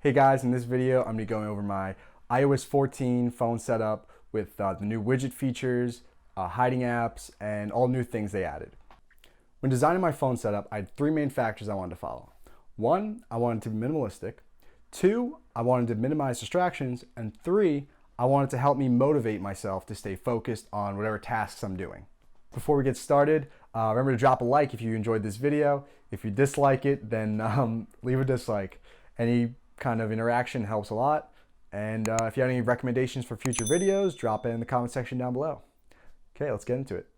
Hey guys, in this video I'm going to be going over my iOS 14 phone setup with the new widget features, hiding apps, and all new things they added. When designing my phone setup, I had three main factors I wanted to follow. One, I wanted to be minimalistic. Two, I wanted to minimize distractions. And three, I wanted to help me motivate myself to stay focused on whatever tasks I'm doing. Before we get started, remember to drop a like if you enjoyed this video. If you dislike it, then leave a dislike. Any kind of interaction helps a lot. And if you have any recommendations for future videos, drop it in the comment section down below. Okay, let's get into it.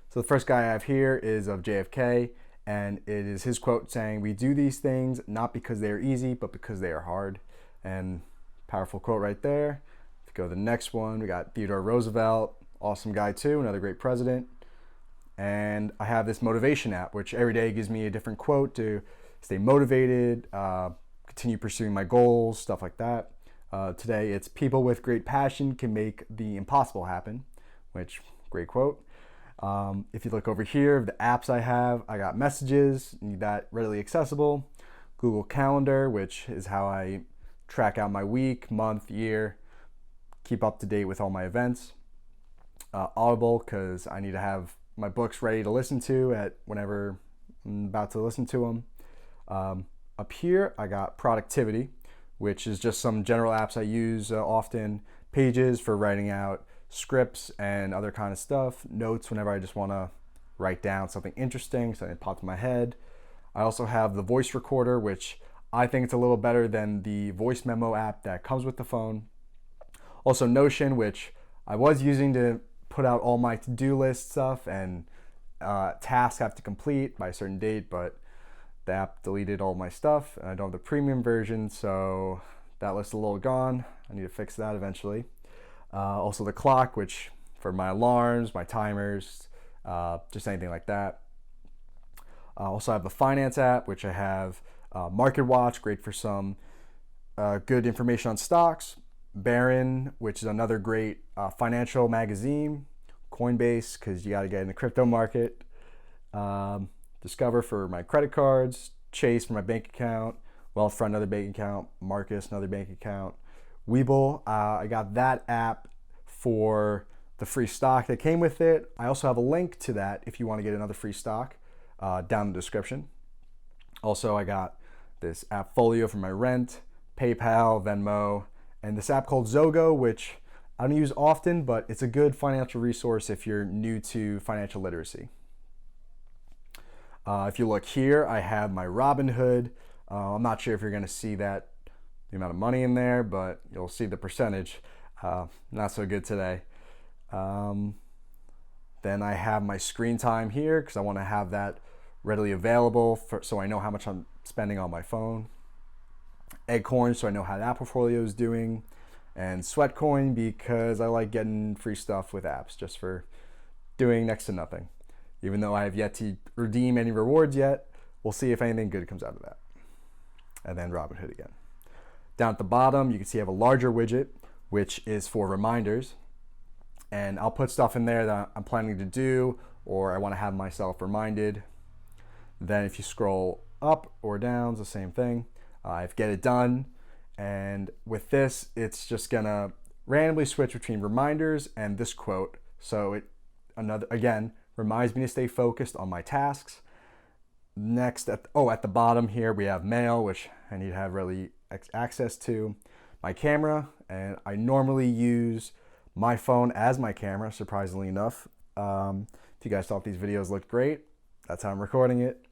So the first guy I have here is of JFK, and it is his quote saying, "We do these things not because they are easy, but because they are hard." And powerful quote right there. If you go to the next one, we got Theodore Roosevelt, awesome guy too, another great president. And I have this motivation app, which every day gives me a different quote to stay motivated, continue pursuing my goals, stuff like that. Today it's "People with great passion can make the impossible happen," which, great quote. If you look over here, the apps I have, I got Messages, need that readily accessible. Google Calendar, which is how I track out my week, month, year, keep up to date with all my events. Audible, because I need to have my books ready to listen to at whenever I'm about to listen to them. Up here, I got Productivity, which is just some general apps I use often. Pages for writing out scripts and other kind of stuff. Notes whenever I just want to write down something interesting, something that popped in my head. I also have the voice recorder, which I think it's a little better than the voice memo app that comes with the phone. Also Notion, which I was using to put out all my to-do list stuff and tasks I have to complete by a certain date, but the app deleted all my stuff and I don't have the premium version, so that list is a little gone. I need to fix that eventually. Also the clock, which for my alarms, my timers, just anything like that. Also I have the finance app, which I have Market Watch, great for some good information on stocks. Barron, which is another great financial magazine. Coinbase, because you got to get in the crypto market. Discover for my credit cards. Chase for my bank account. Wealth for another bank account. Marcus, another bank account. Webull, I got that app for the free stock that came with it. I also have a link to that if you want to get another free stock down in the description. Also, I got this Appfolio for my rent, PayPal, Venmo, and this app called Zogo, which I don't use often, but it's a good financial resource if you're new to financial literacy. If you look here, I have my Robinhood. I'm not sure if you're going to see that, the amount of money in there, but you'll see the percentage. Not so good today. Then I have my screen time here because I want to have that readily available so I know how much I'm spending on my phone. Eggcoin, so I know how that portfolio is doing. And Sweatcoin, because I like getting free stuff with apps just for doing next to nothing. Even though I have yet to redeem any rewards yet, we'll see if anything good comes out of that. And then Robinhood again. Down at the bottom, you can see I have a larger widget, which is for reminders. And I'll put stuff in there that I'm planning to do or I want to have myself reminded. Then if you scroll up or down, it's the same thing. I've get it done. And with this, it's just gonna randomly switch between reminders and this quote. So it, again, reminds me to stay focused on my tasks. Next, at the bottom here, we have mail, which I need to have really access to. My camera, and I normally use my phone as my camera, surprisingly enough. If you guys thought these videos looked great, that's how I'm recording it.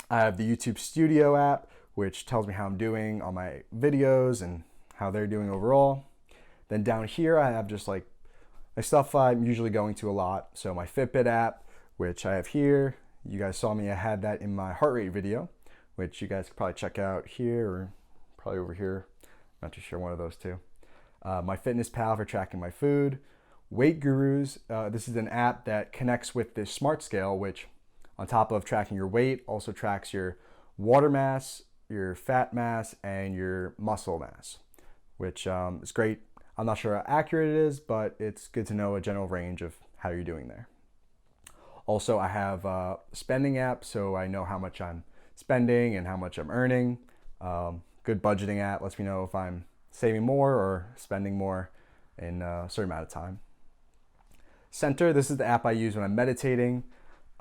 I have the YouTube Studio app, which tells me how I'm doing on my videos and how they're doing overall. Then down here, I have just like my stuff I'm usually going to a lot. So my Fitbit app, which I have here. You guys saw me, I had that in my heart rate video, which you guys could probably check out here or probably over here. Not too sure, one of those two. My Fitness Pal for tracking my food. Weight Gurus, this is an app that connects with this smart scale, which on top of tracking your weight, also tracks your water mass, your fat mass, and your muscle mass, which is great. I'm not sure how accurate it is, but it's good to know a general range of how you're doing there. Also, I have a spending app, so I know how much I'm spending and how much I'm earning. good budgeting app. Lets me know if I'm saving more or spending more in a certain amount of time. Center, this is the app I use when I'm meditating.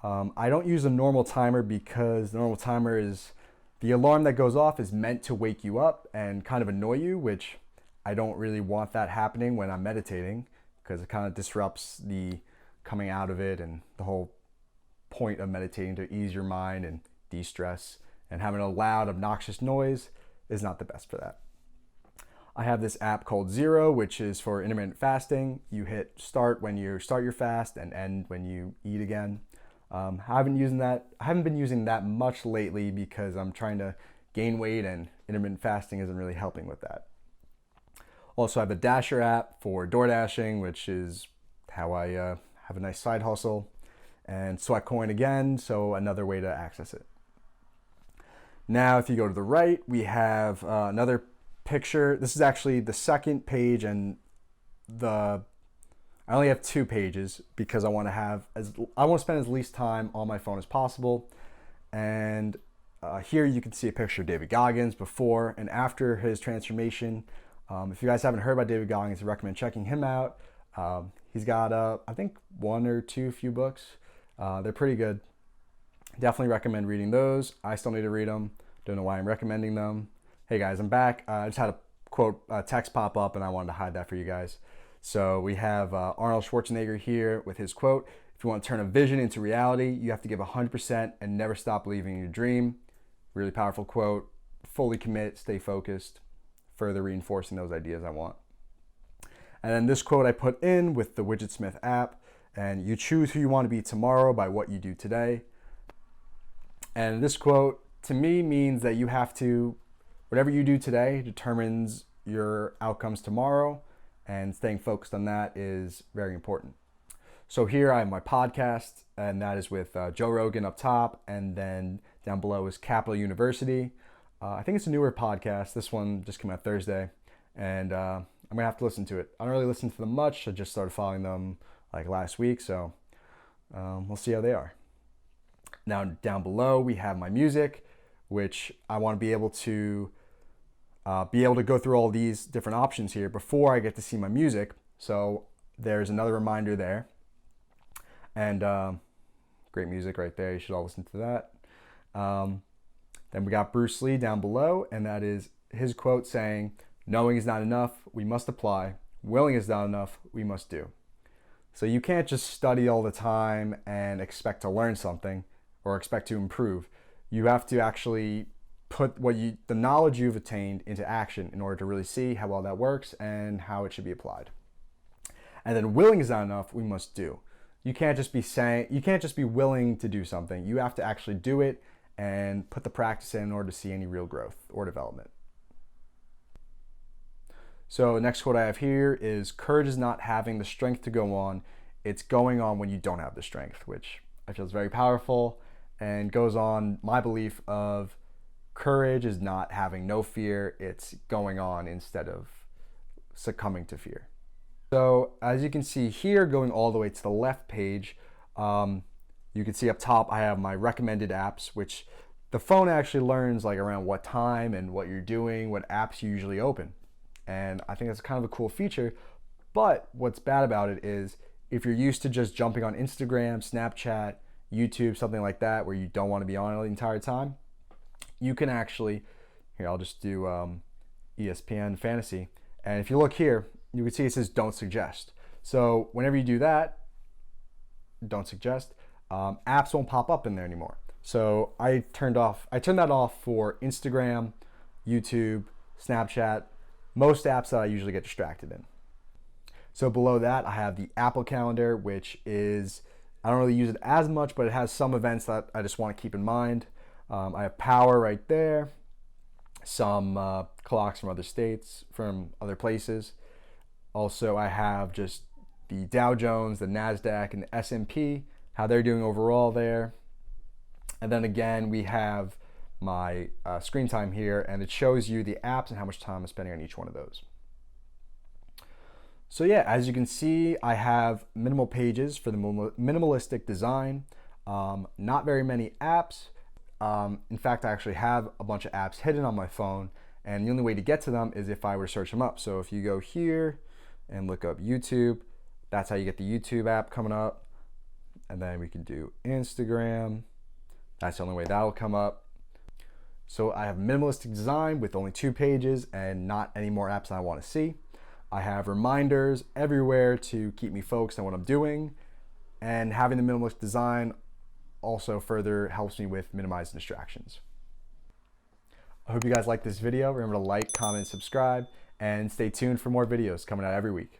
I don't use a normal timer because the normal timer is, the alarm that goes off is meant to wake you up and kind of annoy you, which I don't really want that happening when I'm meditating because it kind of disrupts the coming out of it and the whole point of meditating, to ease your mind and de-stress, and having a loud, obnoxious noise is not the best for that. I have this app called Zero, which is for intermittent fasting. You hit start when you start your fast and end when you eat again. I haven't been using that much lately because I'm trying to gain weight and intermittent fasting isn't really helping with that. Also, I have a Dasher app for door dashing, which is how I have a nice side hustle, and Sweatcoin again, so another way to access it. Now, if you go to the right, we have another picture. This is actually the second page, and I only have 2 pages because I want to spend as least time on my phone as possible. And here you can see a picture of David Goggins before and after his transformation. If you guys haven't heard about David Goggins, I recommend checking him out. He's got I think 1 or 2 few books. They're pretty good. Definitely recommend reading those. I still need to read them. Don't know why I'm recommending them. Hey guys, I'm back. I just had a text pop up and I wanted to hide that for you guys. So we have Arnold Schwarzenegger here with his quote: "If you want to turn a vision into reality, you have to give 100% and never stop believing in your dream." Really powerful quote. Fully commit, stay focused, further reinforcing those ideas I want. And then this quote I put in with the Widgetsmith app, and you choose who you want to be tomorrow by what you do today. And this quote to me means that you have to, whatever you do today determines your outcomes tomorrow, and staying focused on that is very important. So here I have my podcast, and that is with Joe Rogan up top, and then down below is Capital University. I think it's a newer podcast. This one just came out Thursday, and I'm gonna have to listen to it. I don't really listen to them much. I just started following them like last week, so we'll see how they are. Now down below we have my music, which I want to be able to go through all these different options here before I get to see my music. So there's another reminder there, and great music right there. You should all listen to that. Then we got Bruce Lee down below, and that is his quote saying, "Knowing is not enough, we must apply. Willing is not enough, we must do." So you can't just study all the time and expect to learn something or expect to improve. You have to actually put the knowledge you've attained into action in order to really see how well that works and how it should be applied. And then willing is not enough, we must do. You can't just be willing to do something. You have to actually do it and put the practice in order to see any real growth or development. So the next quote I have here is, "Courage is not having the strength to go on, it's going on when you don't have the strength," which I feel is very powerful and goes on my belief of courage is not having no fear, it's going on instead of succumbing to fear. So as you can see here, going all the way to the left page, you can see up top I have my recommended apps, which the phone actually learns like around what time and what you're doing, what apps you usually open. And I think that's kind of a cool feature. But what's bad about it is if you're used to just jumping on Instagram, Snapchat, YouTube, something like that, where you don't want to be on it the entire time, you can actually, here I'll just do ESPN Fantasy. And if you look here, you can see it says don't suggest. So whenever you do that, don't suggest, apps won't pop up in there anymore. So I turned that off for Instagram, YouTube, Snapchat, most apps that I usually get distracted in. So below that, I have the Apple Calendar, which is, I don't really use it as much, but it has some events that I just want to keep in mind. I have Power right there, some clocks from other states, from other places. Also, I have just the Dow Jones, the NASDAQ, and the S&P, how they're doing overall there. And then again, we have my screen time here, and it shows you the apps and how much time I'm spending on each one of those. So yeah, as you can see, I have minimal pages for the minimalistic design, not very many apps. In fact, I actually have a bunch of apps hidden on my phone, And the only way to get to them is if I were to search them up. So if you go here and look up YouTube, that's how you get the YouTube app coming up. And then we can do Instagram. That's the only way that'll come up. So I have minimalistic design with only 2 pages and not any more apps than I want to see. I have reminders everywhere to keep me focused on what I'm doing. And having the minimalist design also further helps me with minimizing distractions. I hope you guys like this video. Remember to like, comment, subscribe, and stay tuned for more videos coming out every week.